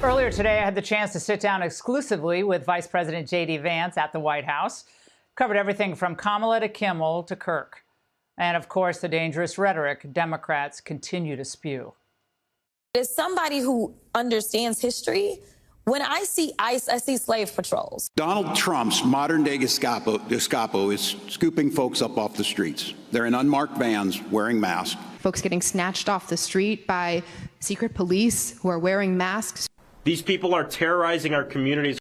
Earlier today, I had the chance to sit down exclusively with Vice President JD Vance at the White House. Covered everything from Kamala to Kimmel to Kirk. And, of course, the dangerous rhetoric Democrats continue to spew. As somebody who understands history, when I see ICE, I see slave patrols. Donald Trump's modern-day Gestapo is scooping folks up off the streets. They're in unmarked vans wearing masks. Folks getting snatched off the street by secret police who are wearing masks. These people are terrorizing our communities.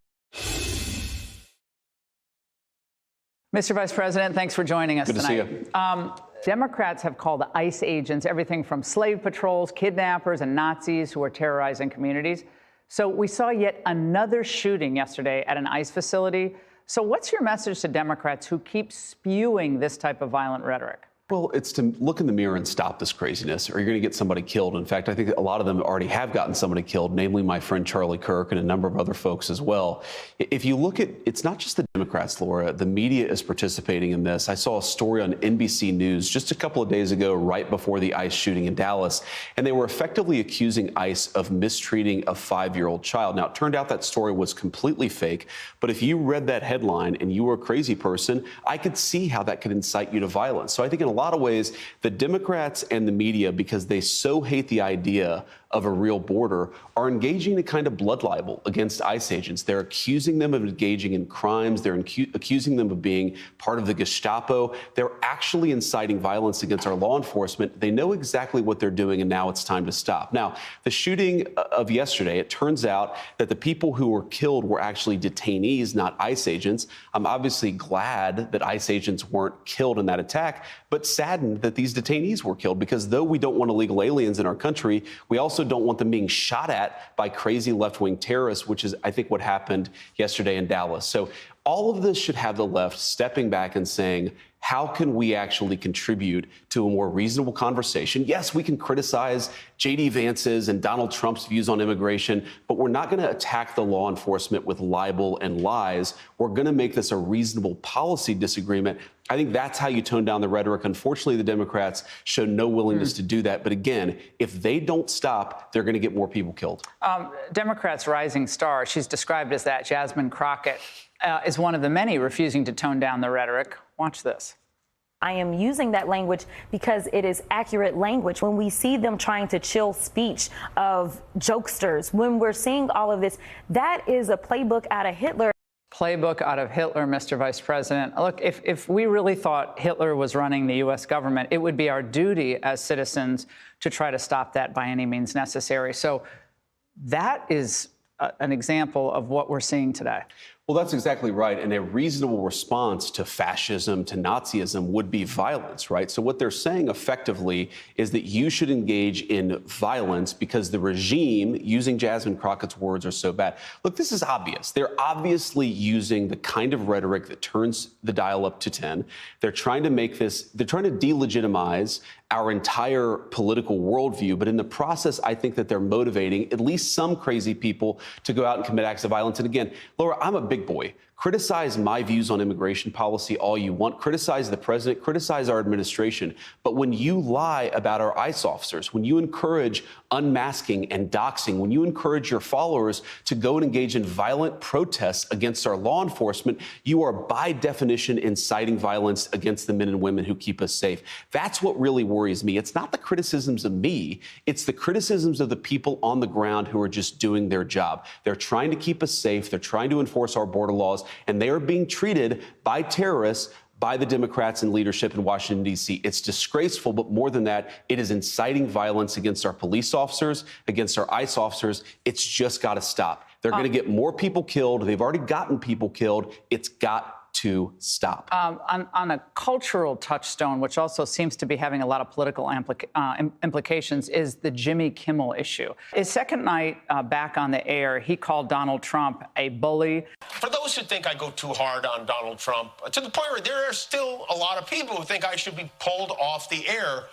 Mr. Vice President, thanks for joining us tonight. Good to see you. Democrats have called ICE agents everything from slave patrols, kidnappers, and Nazis who are terrorizing communities. So we saw yet another shooting yesterday at an ICE facility. So what's your message to Democrats who keep spewing this type of violent rhetoric? Well, it's to look in the mirror and stop this craziness, or you're going to get somebody killed. In fact, I think a lot of them already have gotten somebody killed, namely my friend Charlie Kirk and a number of other folks as well. If you look at, it's not just the Democrats, Laura, the media is participating in this. I saw a story on NBC News just a couple of days ago, right before the ICE shooting in Dallas, and they were effectively accusing ICE of mistreating a 5-year-old child. Now, it turned out that story was completely fake, but if you read that headline and you were a crazy person, I could see how that could incite you to violence. So I think in a lot of ways, the Democrats and the media, because they so hate the idea of a real border, are engaging in a kind of blood libel against ICE agents. They're accusing them of engaging in crimes. They're accusing them of being part of the Gestapo. They're actually inciting violence against our law enforcement. They know exactly what they're doing, and now it's time to stop. Now, the shooting of yesterday, it turns out that the people who were killed were actually detainees, not ICE agents. I'm obviously glad that ICE agents weren't killed in that attack, but saddened that these detainees were killed, because though we don't want illegal aliens in our country, we also don't want them being shot at by crazy left-wing terrorists, which is, I think, what happened yesterday in Dallas. So all of this should have the left stepping back and saying, how can we actually contribute to a more reasonable conversation? Yes, we can criticize JD Vance's and Donald Trump's views on immigration, but we're not going to attack the law enforcement with libel and lies. We're going to make this a reasonable policy disagreement. I think that's how you tone down the rhetoric. Unfortunately, the Democrats show no willingness to do that. But again, if they don't stop, they're going to get more people killed. Democrats' rising star, she's described as that, Jasmine Crockett, is one of the many refusing to tone down the rhetoric. Watch this. I am using that language because it is accurate language. When we see them trying to chill speech of jokesters, when we're seeing all of this, that is a playbook out of Hitler. Playbook out of Hitler, Mr. Vice President. Look, if we really thought Hitler was running the U.S. government, it would be our duty as citizens to try to stop that by any means necessary. So that is an example of what we're seeing today. Well, that's exactly right. And a reasonable response to fascism, to Nazism, would be violence, right? So what they're saying effectively is that you should engage in violence because the regime, using Jasmine Crockett's words, are so bad. Look, this is obvious. They're obviously using the kind of rhetoric that turns the dial up to 10. They're trying to make this, they're trying to delegitimize our entire political worldview. But in the process, I think that they're motivating at least some crazy people to go out and commit acts of violence. And again, Laura, I'm a big boy. Criticize my views on immigration policy all you want. Criticize the president, criticize our administration. But when you lie about our ICE officers, when you encourage unmasking and doxing, when you encourage your followers to go and engage in violent protests against our law enforcement, you are by definition inciting violence against the men and women who keep us safe. That's what really worries me. It's not the criticisms of me. It's the criticisms of the people on the ground who are just doing their job. They're trying to keep us safe. They're trying to enforce our border laws. And they are being treated by terrorists, by the Democrats and leadership in Washington, D.C. It's disgraceful, but more than that, it is inciting violence against our police officers, against our ICE officers. It's just got to stop. They're going to get more people killed. They've already gotten people killed. It's got to stop. On a cultural touchstone, which also seems to be having a lot of political implications, is the Jimmy Kimmel issue. His second night back on the air, he called Donald Trump a bully. For those who think I go too hard on Donald Trump, to the point where there are still a lot of people who think I should be pulled off the air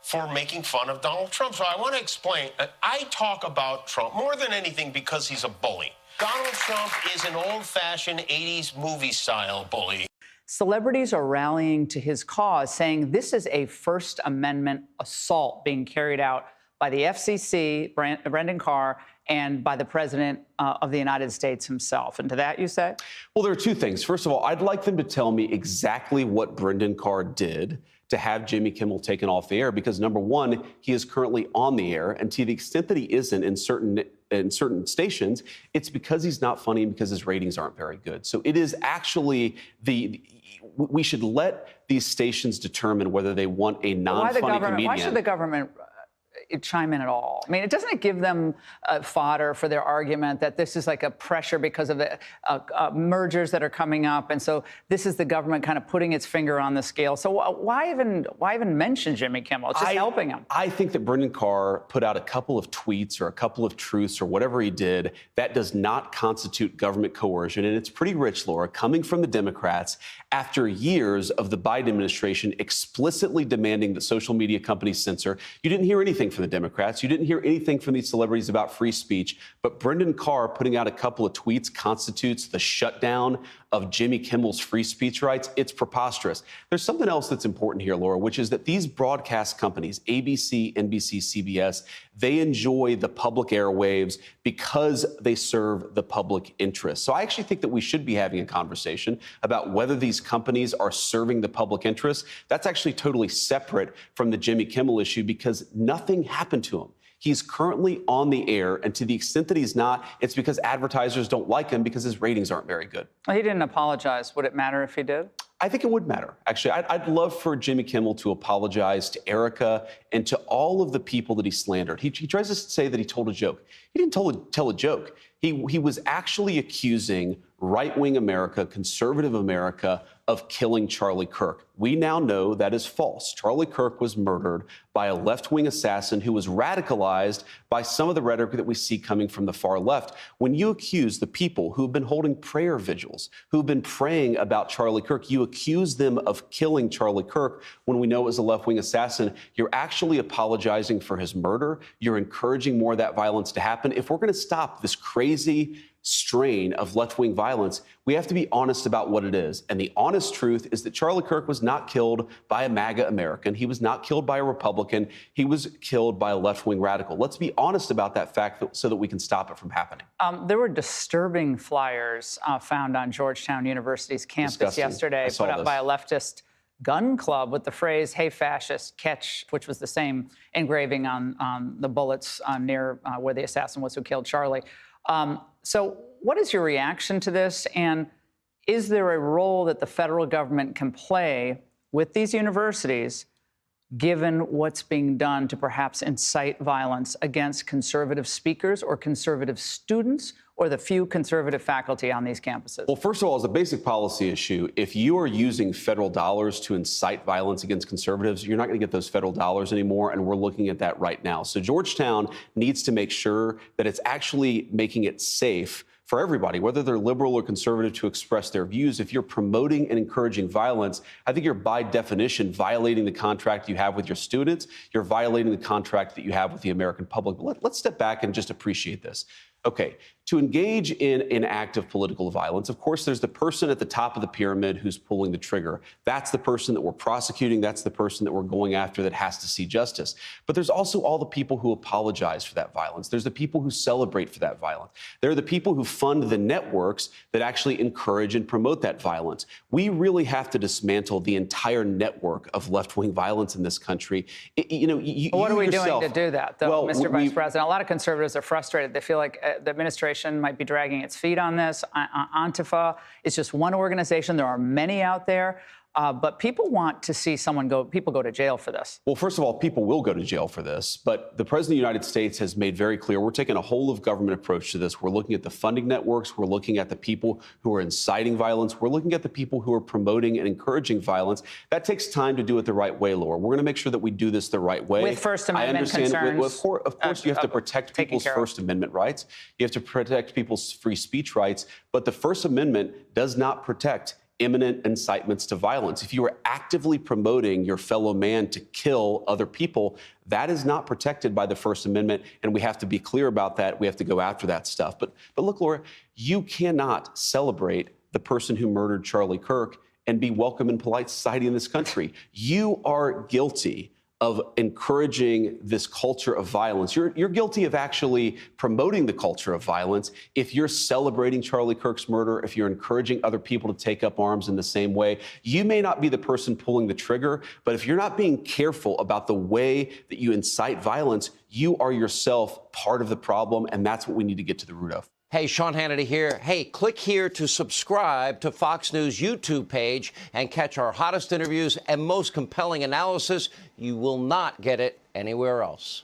for making fun of Donald Trump. So I want to explain that I talk about Trump more than anything because he's a bully. Donald Trump is an old-fashioned 80s movie-style bully. Celebrities are rallying to his cause, saying this is a First Amendment assault being carried out by the FCC, Brendan Carr, and by the President of the United States himself. And to that you say? Well, there are two things. First of all, I'd like them to tell me exactly what Brendan Carr did to have Jimmy Kimmel taken off the air, because number one, he is currently on the air, and to the extent that he isn't in certain stations, it's because he's not funny and because his ratings aren't very good. So it is actually we should let these stations determine whether they want a non-funny comedian. Why should the government chime in at all? I mean, doesn't it give them fodder for their argument that this is like a pressure because of the mergers that are coming up, and so this is the government kind of putting its finger on the scale? So why even mention Jimmy Kimmel? It's just helping him. I think that Brendan Carr put out a couple of tweets or a couple of truths or whatever he did. That does not constitute government coercion, and it's pretty rich, Laura, coming from the Democrats after years of the Biden administration explicitly demanding that social media companies censor. You didn't hear anything from the Democrats. You didn't hear anything from these celebrities about free speech. But Brendan Carr putting out a couple of tweets constitutes the shutdown of Jimmy Kimmel's free speech rights. It's preposterous. There's something else that's important here, Laura, which is that these broadcast companies, ABC, NBC, CBS, they enjoy the public airwaves because they serve the public interest. So I actually think that we should be having a conversation about whether these companies are serving the public interest. That's actually totally separate from the Jimmy Kimmel issue, because nothing happened to him. He's currently on the air, and to the extent that he's not, it's because advertisers don't like him because his ratings aren't very good. Well, he didn't apologize. Would it matter if he did? I think it would matter. Actually, I'd love for Jimmy Kimmel to apologize to Erica and to all of the people that he slandered. He tries to say that he told a joke. He didn't tell a joke. He was actually accusing right-wing America, conservative America, of killing Charlie Kirk. We now know that is false. Charlie Kirk was murdered by a left-wing assassin who was radicalized by some of the rhetoric that we see coming from the far left. When you accuse the people who have been holding prayer vigils, who've been praying about Charlie Kirk, you accuse them of killing Charlie Kirk when we know it was a left-wing assassin, you're actually apologizing for his murder. You're encouraging more of that violence to happen. If we're going to stop this crazy strain of left-wing violence, we have to be honest about what it is. And the honest truth is that Charlie Kirk was not killed by a MAGA American. He was not killed by a Republican. He was killed by a left-wing radical. Let's be honest about that fact so that we can stop it from happening. There were disturbing flyers found on Georgetown University's campus yesterday, put up by a leftist gun club with the phrase, "Hey, fascists, catch," which was the same engraving on the bullets near where the assassin was who killed Charlie. So what is your reaction to this? And is there a role that the federal government can play with these universities, given what's being done to perhaps incite violence against conservative speakers or conservative students or the few conservative faculty on these campuses? Well, first of all, as a basic policy issue, if you are using federal dollars to incite violence against conservatives, you're not going to get those federal dollars anymore, and we're looking at that right now. So Georgetown needs to make sure that it's actually making it safe for everybody, whether they're liberal or conservative, to express their views. If you're promoting and encouraging violence, I think you're by definition violating the contract you have with your students. You're violating the contract that you have with the American public. But let's step back and just appreciate this. Okay, to engage in an act of political violence, of course, there's the person at the top of the pyramid who's pulling the trigger. That's the person that we're prosecuting. That's the person that we're going after that has to see justice. But there's also all the people who apologize for that violence. There's the people who celebrate for that violence. There are the people who fund the networks that actually encourage and promote that violence. We really have to dismantle the entire network of left-wing violence in this country. What are we doing to do that, though, Mr. Vice President? A lot of conservatives are frustrated. They feel like the administration might be dragging its feet on this. Antifa is just one organization. There are many out there. But people want to see people go to jail for this. Well, first of all, people will go to jail for this. But the President of the United States has made very clear we're taking a whole of government approach to this. We're looking at the funding networks. We're looking at the people who are inciting violence. We're looking at the people who are promoting and encouraging violence. That takes time to do it the right way, Laura. We're going to make sure that we do this the right way. With First Amendment concerns. Of course, you have to protect people's First Amendment rights. You have to protect people's free speech rights. But the First Amendment does not protect imminent incitements to violence. If you are actively promoting your fellow man to kill other people, that is not protected by the First Amendment, and we have to be clear about that. We have to go after that stuff. But look, Laura, you cannot celebrate the person who murdered Charlie Kirk and be welcome in polite society in this country. You are guilty of encouraging this culture of violence. You're guilty of actually promoting the culture of violence if you're celebrating Charlie Kirk's murder, if you're encouraging other people to take up arms in the same way. You may not be the person pulling the trigger, but if you're not being careful about the way that you incite violence, you are yourself part of the problem, and that's what we need to get to the root of. Hey, Sean Hannity here. Hey, click here to subscribe to Fox News YouTube page and catch our hottest interviews and most compelling analysis. You will not get it anywhere else.